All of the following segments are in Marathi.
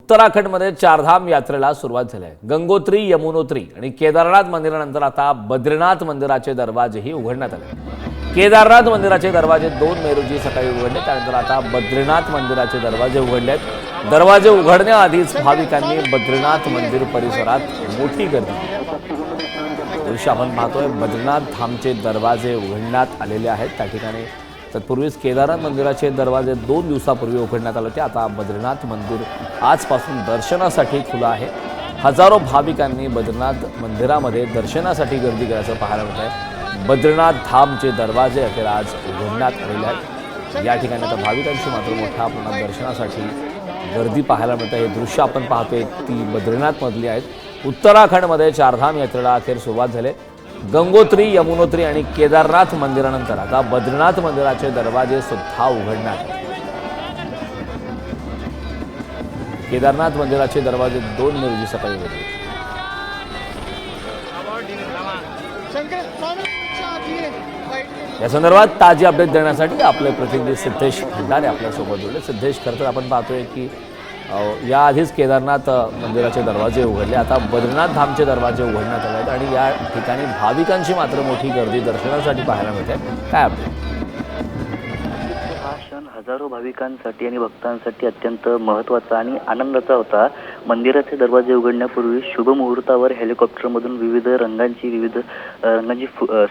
उत्तराखंडमध्ये चारधाम यात्रेला सुरुवात झाली आहे। गंगोत्री, यमुनोत्री आणि केदारनाथ मंदिरानंतर आता बद्रीनाथ मंदिराचे दरवाजेही उघडण्यात आले। केदारनाथ मंदिराचे दरवाजे 2 मे रोजी सकाळी उघडले, त्यानंतर आता बद्रीनाथ मंदिराचे दरवाजे उघडलेत। दरवाजे उघडण्याआधीच भाविकांनी बद्रीनाथ मंदिर परिसरात मोठी गर्दी केली। दृश्य आपण पाहतोय, बद्रीनाथ धामचे दरवाजे उघडण्यात आलेले आहेत। त्या ठिकाणी तत्पूर्वीच केदारनाथ मंदिराचे दरवाजे 2 दिवसापूर्वी उघडण्यात आले होते। आता बद्रीनाथ मंदिर आजपासून दर्शनासाठी खुलं आहे। हजारो भाविकांनी बद्रीनाथ मंदिरामध्ये दर्शनासाठी गर्दी केल्याचं पाहायला मिळत आहे। बद्रीनाथ धामचे दरवाजे अखेर आज उघडण्यात आलेले आहेत। या ठिकाणी आता भाविकांची मात्र मोठ्या प्रमाणात दर्शनासाठी गर्दी पाहायला मिळते। हे दृश्य आपण पाहतोय ती बद्रीनाथमधली आहेत। उत्तराखंडमध्ये चारधाम यात्रेला अखेर सुरुवात झाली। गंगोत्री, यमुनोत्री आणि केदारनाथ मंदिरानंतर आता बद्रीनाथ मंदिराचे दरवाजे सुद्धा उघडण्यात आले। केदारनाथ मंदिराचे दरवाजे 2 मे रोजी सकाळी उघडले। या संदर्भात ताजी अपडेट देण्यासाठी आपले प्रतिनिधी सिद्धेश भंडारे आपल्यासोबत जोडले। सिद्धेश, खरं तर आपण पाहतोय की याआधीच केदारनाथ मंदिराचे दरवाजे उघडले, आता बद्रीनाथ धामचे दरवाजे उघडण्यात आले आहेत आणि या ठिकाणी भाविकांची मात्र मोठी गर्दी दर्शनासाठी पाहायला मिळते। काय अपडेट? हा क्षण हजारो भाविकांसाठी आणि भक्तांसाठी अत्यंत महत्त्वाचा आणि आनंदाचा होता। मंदिराचे दरवाजे उघडण्यापूर्वी शुभ मुहूर्तावर हेलिकॉप्टरमधून विविध रंगांची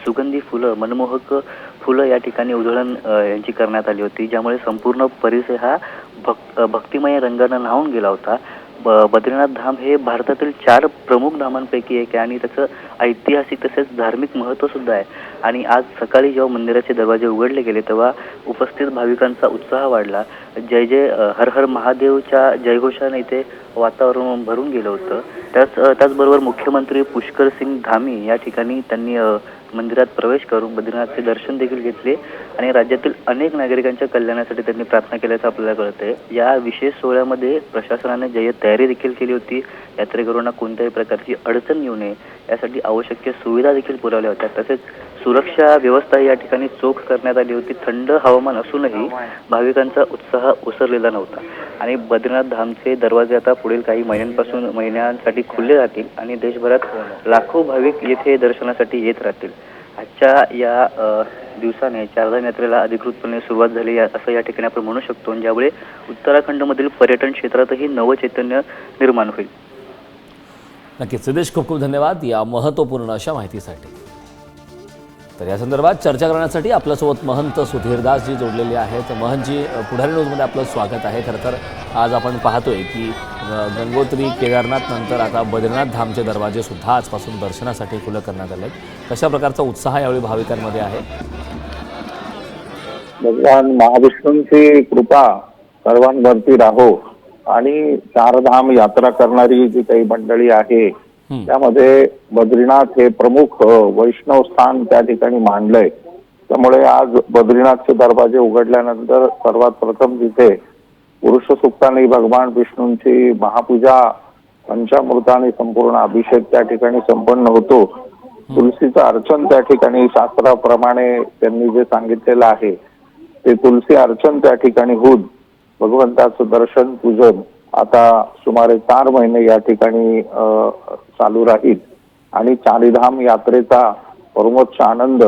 सुगंधी फुलं, मनमोहक फुलं या ठिकाणी उधळण यांची करण्यात आली होती, ज्यामुळे संपूर्ण परिसर हा भक्तिमय रंगाने न्हावून गेला होता। बद्रीनाथ धाम हे भारतातील 4 प्रमुख धामांपैकी एक आहे आणि त्याचं ऐतिहासिक तसेच धार्मिक महत्त्व सुद्धा आहे। आणि आज सकाळी जेव्हा मंदिराचे दरवाजे उघडले गेले तेव्हा उपस्थित भाविकांचा उत्साह वाढला। जय जय हर हर महादेवच्या जयघोषाने इथे वातावरण भरून गेलं होतं। त्याचबरोबर मुख्यमंत्री पुष्कर सिंग धामी या ठिकाणी त्यांनी मंदिरात प्रवेश करून बद्रीनाथचे दर्शन देखील घेतले आणि राज्यातील अनेक नागरिकांच्या कल्याणासाठी त्यांनी प्रार्थना केल्याचं आपल्याला कळतंय। या विशेष सोहळ्यामध्ये प्रशासनाने जय्यत तयारी देखील केली होती। यात्रेकरूंना कोणत्याही प्रकारची अडचण येऊ नये यासाठी आवश्यक सुविधा देखील पुरवल्या होत्या। तसेच सुरक्षा व्यवस्था या ठिकाणी चोख करण्यात आली होती। थंड हवामान असूनही भाविकांचा उत्साह ओसरलेला नव्हता आणि बद्रीनाथ धामचे दरवाजे आता पुढील काही महिन्यांसाठी खुले राहतील आणि देशभरात लाखो भाविक येथे दर्शनासाठी येत राहतील। आजच्या या दिवसाने चारधाम यात्रेला अधिकृतपणे सुरुवात झाली असं या ठिकाणी आपण म्हणू शकतो, ज्यामुळे उत्तराखंडमधील पर्यटन क्षेत्रातही नवचैतन्य निर्माण होईल। नक्कीच सिद्धेश, खूप खूप धन्यवाद या महत्त्वपूर्ण अशा माहितीसाठी। तर या संदर्भात चर्चा करण्यासाठी आपल्यासोबत महंत सुधीरदासजी जोडलेले आहेत। महंतजी, पुढारी न्यूजमध्ये आपलं स्वागत आहे। खरं तर आज आपण पाहतोय की गंगोत्री, केदारनाथ नंतर आता बद्रीनाथ धामचे दरवाजे सुद्धा आजपासून दर्शनासाठी खुले करण्यात आले आहेत। कशा प्रकारचा उत्साह यावेळी भाविकांमध्ये आहे? भगवान महाविष्णूंची कृपा सर्वांवरती राहो आणि चारधाम यात्रा करणारी जी काही मंडळी आहे त्यामध्ये बद्रीनाथ हे प्रमुख वैष्णव स्थान त्या ठिकाणी मानलंय। त्यामुळे आज बद्रीनाथचे दरवाजे उघडल्यानंतर सर्वात प्रथम तिथे पुरुष सूक्ताने भगवान विष्णूंची महापूजा, पंचामृत आणि संपूर्ण अभिषेक त्या ठिकाणी संपन्न होतो। तुलसीचं अर्चन त्या ठिकाणी शास्त्राप्रमाणे त्यांनी जे सांगितलेलं आहे ते तुलसी अर्चन त्या ठिकाणी होऊन भगवंताचं दर्शन, पूजन आता सुमारे 4 महिने या ठिकाणी चालू राहील आणि चारधाम यात्रेचा परमोच्च आनंद,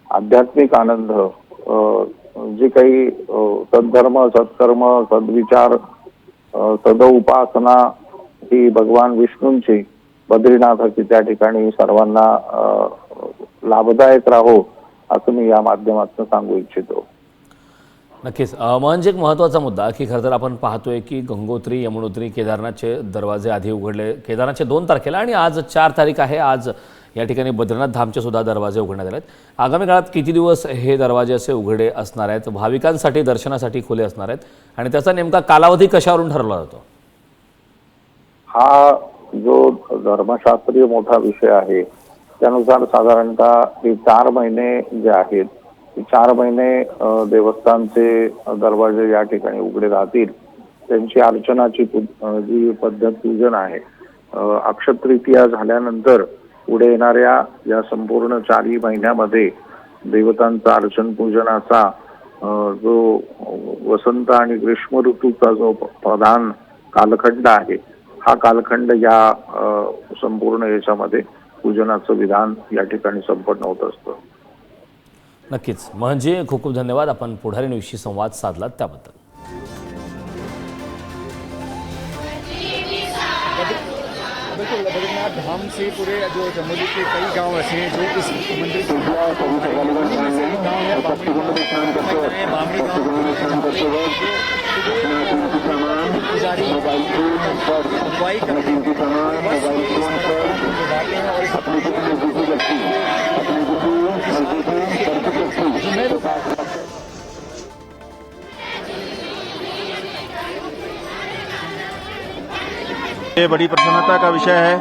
आध्यात्मिक आनंद, जे काही सद्धर्म, सत्कर्म, सद्विचार, सदउपासना ही भगवान विष्णूंची, बद्रीनाथाची त्या ठिकाणी सर्वांना लाभदायक राहो असं मी या माध्यमातून सांगू इच्छितो। नक्कीच म्हणजे एक महत्त्वाचा मुद्दा की खरं तर आपण पाहतोय की गंगोत्री, यमुनोत्री, केदारनाथचे दरवाजे आधी उघडले, केदारनाथचे 2 तारखेला आणि आज 4 तारीख आहे। आज या ठिकाणी बद्रीनाथ धामचे सुद्धा दरवाजे उघडण्यात आले आहेत। आगामी काळात किती दिवस हे दरवाजे असे उघडे असणार आहेत, भाविकांसाठी दर्शनासाठी खुले असणार आहेत आणि त्याचा नेमका कालावधी कशावरून ठरवला जातो? हा जो धर्मशास्त्रीय मोठा विषय आहे त्यानुसार साधारणतः हे 4 महिने जे आहेत, 4 महिने देवस्थानचे दरवाजे या ठिकाणी उघडे राहतील। त्यांची अर्चनाची जी पद्धत, पूजन आहे, अक्षतृतीया झाल्यानंतर पुढे येणाऱ्या या संपूर्ण 4 महिन्यामध्ये देवतांचा अर्चन पूजनाचा जो वसंत आणि ग्रीष्म ऋतूचा जो प्रधान कालखंड आहे, हा कालखंड या संपूर्ण याच्यामध्ये पूजनाचं विधान या ठिकाणी संपन्न होत असतं. नक्कीच महनजी, खूप खूप धन्यवाद. आपण पुढारी न्यूजशी संवाद साधलात त्याबद्दल. बिल्कुल, बद्रीनाथ धाम से पूरे जो चमोली के कई गांव ऐसे हैं जो इस मंदिर से उन्हीं में से एक गांव है बामड़ी गांव, पुजारी अगुवाई करते हैं और ये बड़ी प्रसन्नता का विषय है।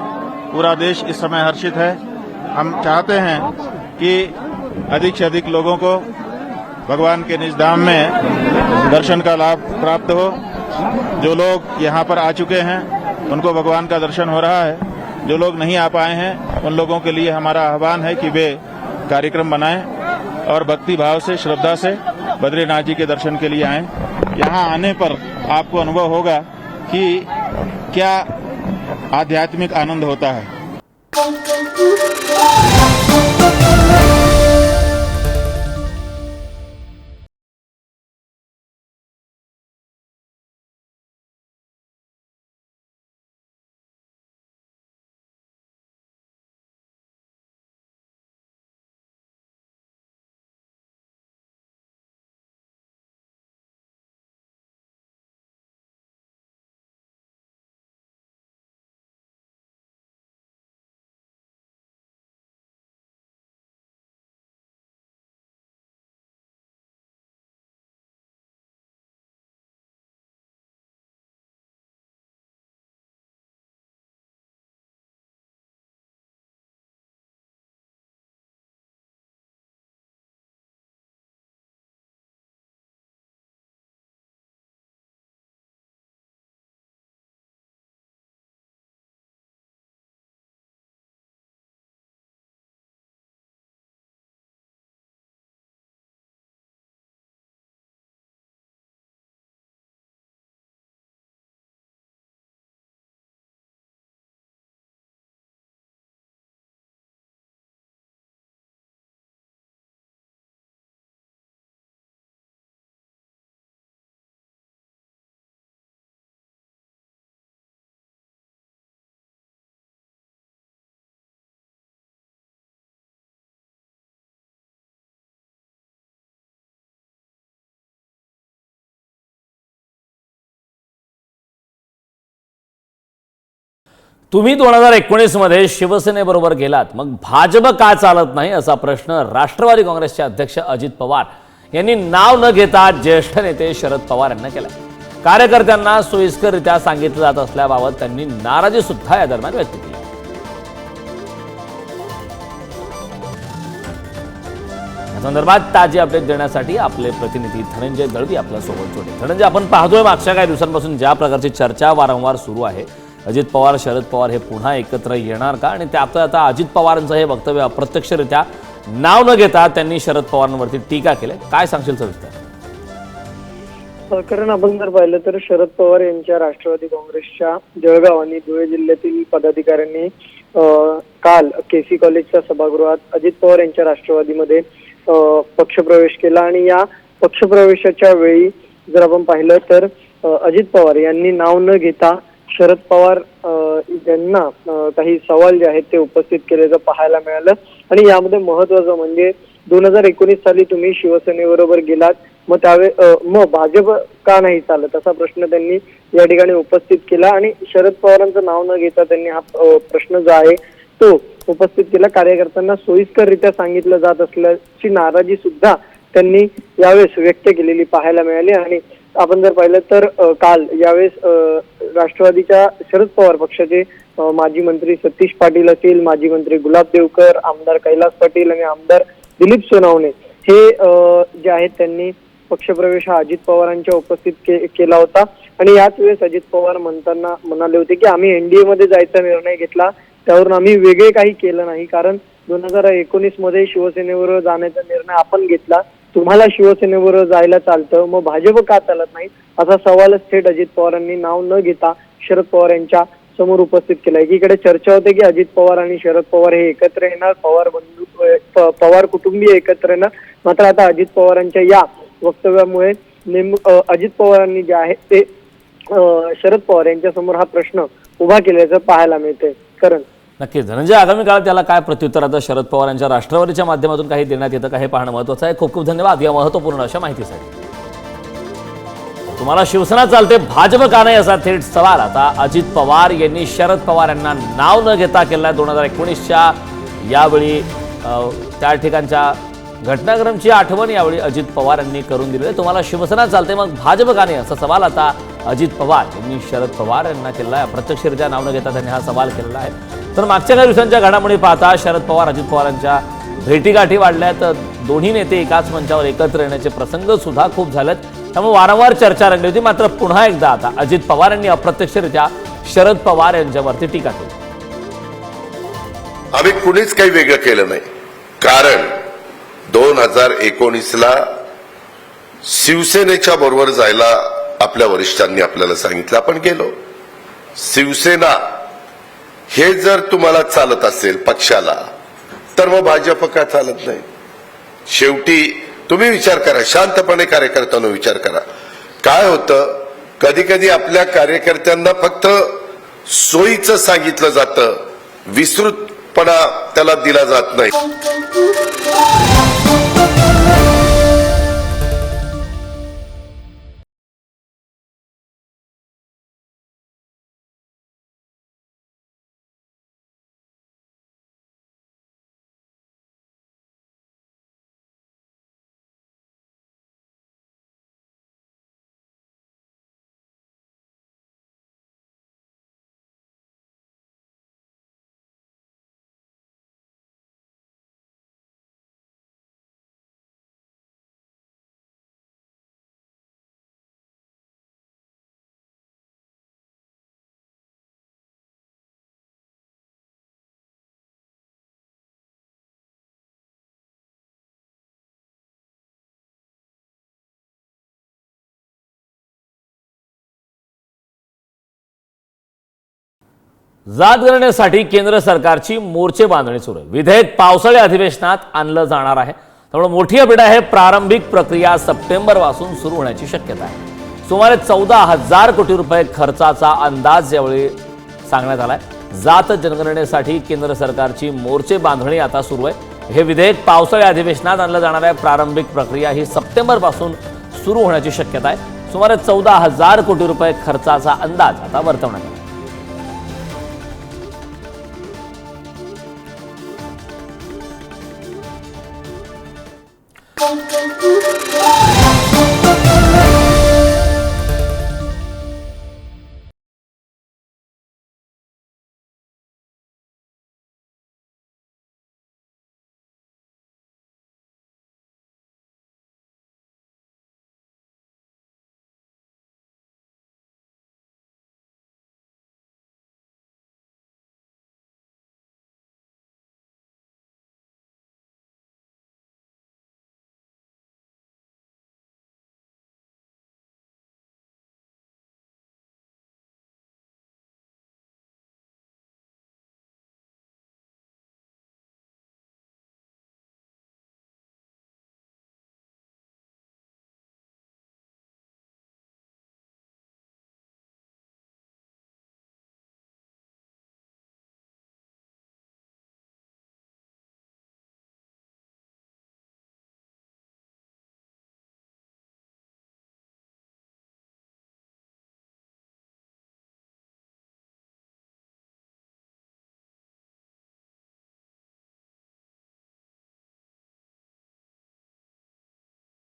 पूरा देश इस समय हर्षित है। हम चाहते हैं कि अधिक से अधिक लोगों को भगवान के निज धाम में दर्शन का लाभ प्राप्त हो। जो लोग यहाँ पर आ चुके हैं उनको भगवान का दर्शन हो रहा है। जो लोग नहीं आ पाए हैं उन लोगों के लिए हमारा आह्वान है कि वे कार्यक्रम बनाएं और भक्ति भाव से, श्रद्धा से बद्रीनाथ जी के दर्शन के लिए आएं। यहाँ आने पर आपको अनुभव होगा कि क्या आध्यात्मिक आनंद होता है। तुम्ही 2019 मध्ये शिवसेनेबरोबर गेलात, मग भाजप का चालत नाही असा प्रश्न राष्ट्रवादी काँग्रेसचे अध्यक्ष अजित पवार यांनी नाव न घेता ज्येष्ठ नेते शरद पवार यांना केला. कार्यकर्त्यांना सोयीस्कररित्या सांगितलं जात असल्याबाबत त्यांनी नाराजी सुद्धा या दरम्यान व्यक्त केली. या संदर्भात ताजी अपडेट देण्यासाठी आपले प्रतिनिधी धनंजय दळवी आपल्या सोबत जोडले. धनंजय, आपण पाहतोय मागच्या काही दिवसांपासून ज्या प्रकारची चर्चा वारंवार सुरू आहे, अजित पवार शरद पवार हे पुन्हा एकत्र येणार का, आणि त्यात आता अजित पवारांचं हे वक्तव्य अप्रत्यक्षरित्या नाव न घेता त्यांनी शरद पवारांवरती टीका केली. काय सांगशील सविस्तर? कारण आपण जर पाहिलं तर शरद पवार यांच्या राष्ट्रवादी काँग्रेसच्या जळगाव आणि धुळे जिल्ह्यातील पदाधिकाऱ्यांनी काल केसी कॉलेजच्या सभागृहात अजित पवार यांच्या राष्ट्रवादीमध्ये पक्षप्रवेश केला. आणि या पक्षप्रवेशाच्या वेळी जर आपण पाहिलं तर अजित पवार यांनी नाव न घेता शरद पवार यांना काही सवाल जे आहेत ते उपस्थित केल्याचं पाहायला मिळालं. आणि यामध्ये महत्वाचं म्हणजे 2019 साली तुम्ही शिवसेनेबरोबर गेलात, मग भाजप का नाही चालत असा प्रश्न त्यांनी या ठिकाणी उपस्थित केला. आणि शरद पवारांचं नाव न घेता त्यांनी हा प्रश्न जो आहे तो उपस्थित केला. कार्यकर्त्यांना सोयीस्कररित्या सांगितलं जात असल्याची नाराजी सुद्धा त्यांनी यावेळेस व्यक्त केलेली पाहायला मिळाली. आणि आपण जर पाहिलं तर काल यावेळेस राष्ट्रवादीच्या शरद पवार पक्षाचे माजी मंत्री सतीश पाटील असतील, माजी मंत्री गुलाब देवकर, आमदार कैलास पाटील आणि आमदार दिलीप सोनवणे हे जे आहेत त्यांनी पक्षप्रवेश हा अजित पवारांच्या उपस्थित केला होता. आणि याच वेळेस अजित पवार म्हणाले होते की आम्ही एनडीए मध्ये जायचा निर्णय घेतला, त्यावरून आम्ही वेगळे काही केलं नाही, कारण 2019 मध्ये शिवसेनेवर जाण्याचा निर्णय आपण घेतला, तुम्हाला शिवसेनेबरोबर जायला चालतं, मग भाजप का चालत नाही, असा सवालच थेट अजित पवारांनी नाव न घेता शरद पवार यांच्या समोर उपस्थित केला. एकीकडे चर्चा होते की अजित पवार आणि शरद पवार हे एकत्र येणार, पवार कुटुंबीय एकत्र येणार. मात्र आता अजित पवारांच्या या वक्तव्यामुळे अजित पवारांनी जे आहे ते शरद पवार यांच्या समोर हा प्रश्न उभा केल्याचं पाहायला मिळते. करण, नक्कीच धनंजय, आगामी काळात त्याला काय प्रत्युत्तर आता शरद पवार यांच्या राष्ट्रवादीच्या माध्यमातून काही देण्यात येतं का हे पाहणं महत्त्वाचं आहे. खूप खूप धन्यवाद या महत्त्वपूर्ण अशा माहितीसाठी. तुम्हाला शिवसेना चालते, भाजप का नाही, असा थेट सवाल आता अजित पवार यांनी शरद पवार यांना नाव न घेता केला. 2019च्या यावेळी त्या ठिकाणच्या घटनाक्रमची आठवण यावेळी अजित पवार यांनी करून दिली. तुम्हाला शिवसेना चालते, मग भाजप का नाही, असा सवाल आता अजित पवार यांनी शरद पवार यांना केला आहे. अप्रत्यक्षरित्या नाव न घेता त्यांनी हा सवाल केलेला आहे. तर मागच्या काही दिवसांच्या घडामोडी पाहता शरद पवार अजित पवारांच्या भेटीगाठी वाढल्यात. दोन्ही नेते एकाच मंचावर एकत्र येण्याचे प्रसंग सुद्धा खूप झालेत. त्यामुळे वारंवार चर्चा रंगली होती. मात्र पुन्हा एकदा आता अजित पवार यांनी अप्रत्यक्षरित्या शरद पवार यांच्यावरती टीका केली. आम्ही कुणीच काही वेगळं केलं नाही, कारण 2019ला शिवसेनेच्या बरोबर जायला आपल्या वरिष्ठांनी आपल्याला सांगितलं, आपण गेलो. शिवसेना हे जर तुम्हाला चालत असेल पक्षाला, तर मग भाजप का चालत नाही? शेवटी तुम्ही विचार करा, शांतपणे कार्यकर्त्यांना विचार करा. काय होतं, कधी कधी आपल्या कार्यकर्त्यांना फक्त सोयीचं सांगितलं जातं, विस्तृतपणा त्याला दिला जात नाही. जात गणनेसाठी केंद्र सरकारची मोर्चे बांधणी सुरू आहे. विधेयक पावसाळी अधिवेशनात आणलं जाणार आहे. त्यामुळे मोठी अपडेट आहे. प्रारंभिक प्रक्रिया सप्टेंबरपासून सुरू होण्याची शक्यता आहे. सुमारे 14,000 कोटी रुपये खर्चाचा अंदाज यावेळी सांगण्यात आलाय. जात जनगणनेसाठी केंद्र सरकारची मोर्चे बांधणी आता सुरू आहे. हे विधेयक पावसाळी अधिवेशनात आणलं जाणार आहे. प्रारंभिक प्रक्रिया ही सप्टेंबरपासून सुरू होण्याची शक्यता आहे. सुमारे 14,000 कोटी रुपये खर्चाचा अंदाज आता वर्तवण्यात आला.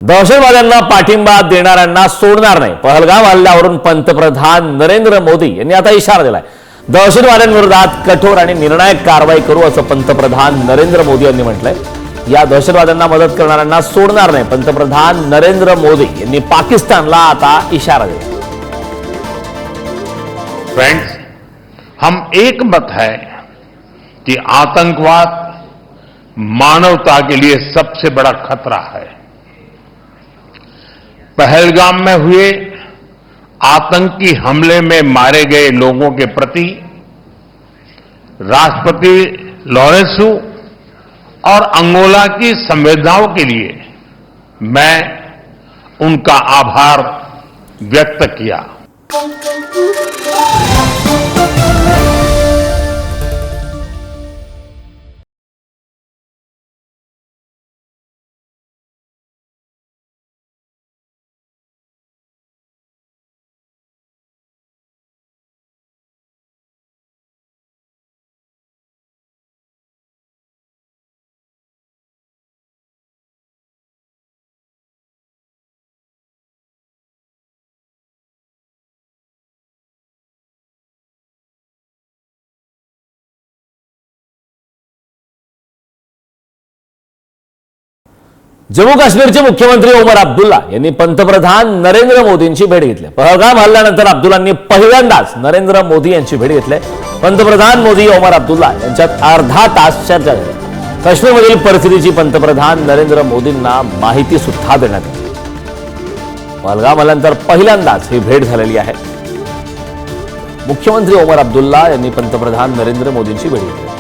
दहशतवाद्यांना पाठिंबा देणाऱ्यांना सोडणार नाही. पहलगाम हल्ल्यावरून पंतप्रधान नरेंद्र मोदी यांनी आता इशारा दिलाय. दहशतवाद्यांविरोधात कठोर आणि निर्णायक कारवाई करू असं पंतप्रधान नरेंद्र मोदी यांनी म्हटलंय. या दहशतवाद्यांना मदत करणाऱ्यांना सोडणार नाही. पंतप्रधान नरेंद्र मोदी यांनी पाकिस्तानला आता इशारा दिला. फ्रेंड्स, हम एक मत है कि आतंकवाद मानवता के लिए सबसे बड़ा खतरा है. पहलगाम में हुए आतंकी हमले में मारे गए लोगों के प्रति राष्ट्रपति लॉरेंसो और अंगोला की संवेदनाओं के लिए मैं उनका आभार व्यक्त किया। जम्मू काश्मीरचे मुख्यमंत्री ओमर अब्दुल्ला यांनी पंतप्रधान नरेंद्र मोदींची भेट घेतली। पहलगाम हल्ल्यानंतर अब्दुल्लांनी पहिल्यांदाच नरेंद्र मोदी यांची भेट घेतली। पंतप्रधान मोदी ओमर अब्दुल्ला यांच्यात अर्धा तास चर्चा झाली। काश्मीरमधील परिस्थितीची पंतप्रधान नरेंद्र मोदींना माहिती सुद्धा देण्यात आली। पहलगाम हल्ल्यानंतर पहिल्यांदाच ही भेट झालेली आहे। मुख्यमंत्री ओमर अब्दुल्ला यांनी पंतप्रधान नरेंद्र मोदींची भेट घेतली।